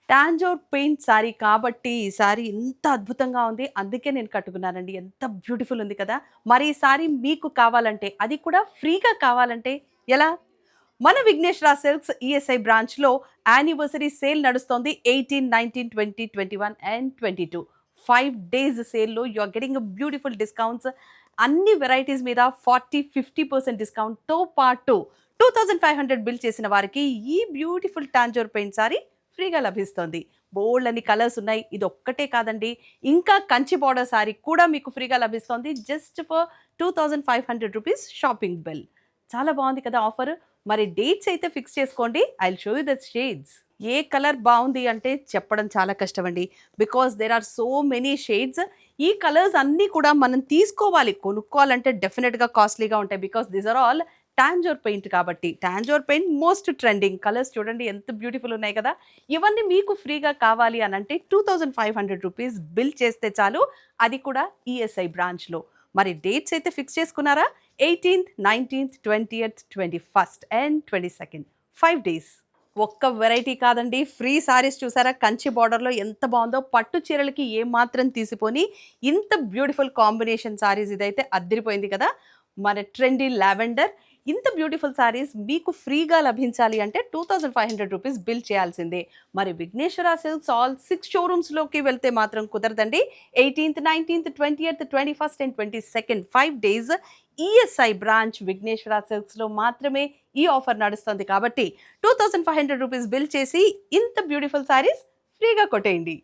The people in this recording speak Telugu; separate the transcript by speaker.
Speaker 1: టాంజోర్ పెయింట్ సారీ కాబట్టి ఈ సారీ ఇంత అద్భుతంగా ఉంది. అందుకే నేను కట్టుకున్నానండి. ఎంత బ్యూటిఫుల్ ఉంది కదా! మరి ఈ సారీ మీకు కావాలంటే, అది కూడా ఫ్రీగా కావాలంటే ఎలా? మన విఘ్నేశ్వర సిల్క్స్ ఈఎస్ఐ బ్రాంచ్‌లో యానివర్సరీ సేల్ నడుస్తోంది. 18, 19, 20, 21 అండ్ 22. 5 డేస్ సేల్‌లో you are getting a beautiful discounts. అన్ని వెరైటీస్ మీద 40, 50% డిస్కౌంట్‌తో పాటు 2500 బిల్ చేసిన వారికి ఈ బ్యూటిఫుల్ టాంజోర్ పెయింట్ సారీ ఫ్రీగా లభిస్తోంది. బోలెడన్ని కలర్స్ ఉన్నాయి. ఇదొక్కటే కాదండి. ఇంకా కంచి బోర్డర్ సారీ కూడా మీకు ఫ్రీగా లభిస్తోంది. జస్ట్ ఫర్ రూ. 2500 షాపింగ్ బిల్. చాలా బావుంది కదా ఆఫర్. మరి డేట్స్ అయితే ఫిక్స్ చేసుకోండి. I will show you the shades. ఏ కలర్ బావుంది అంటే చెప్పడం చాలా కష్టమండి. Because there are so many shades. ఈ కలర్స్ అన్నీ కూడా మనం తీసుకోవాలి. కొనుక్కోవాలంటే డెఫినిట్‌గా కాస్ట్‌లీగా ఉంటాయి. Because these are all Tanjore paint కాబట్టి. Tanjore paint most trending. Colours చూడండి ఎంత బ్యూటిఫుల్ ఉన్నాయి కదా! ఇవన్నీ మీకు ఫ్రీగా కావాలి అనంటే రూ. 2500 బిల్ చేస్తే చాలు. అది కూడా ఈఎస్ఐ బ్రాంచ్‌లో. మరి డేట్స్ అయితే ఫిక్స్ చేసుకున్నారా? 18థ్, 19థ్, 20థ్, 21st అండ్ 22nd 5 డేస్. ఒక్క వెరైటీ కాదండి. ఫ్రీ సారీస్ చూసారా? కంచి బోర్డర్‌లో ఎంత బావుందో. పట్టు చీరలకి ఏమాత్రం తీసిపోని ఇంత బ్యూటిఫుల్ కాంబినేషన్ సారీస్ ఇదైతే అద్దిరిపోయింది కదా! మన ట్రెండీ లావెండర్ ఇంత బ్యూటిఫుల్ సారీస్ మీకు ఫ్రీగా లభించాలి అంటే రూ. 2500 బిల్ చేయాల్సిందే. మరి విఘ్నేశ్వర సిల్క్స్ ఆల్ 6 షోరూమ్స్‌లోకి వెళ్తే మాత్రం కుదరదండి. 18థ్, 19థ్, 20థ్, 21st and 22nd 5 days ESI branch Vighneshwara సిల్క్స్‌లో మాత్రమే ఈ ఆఫర్ నడుస్తుంది కాబట్టి రూ. 2500 బిల్ చేసి ఇంత బ్యూటిఫుల్ సారీస్ ఫ్రీగా కొట్టేయండి.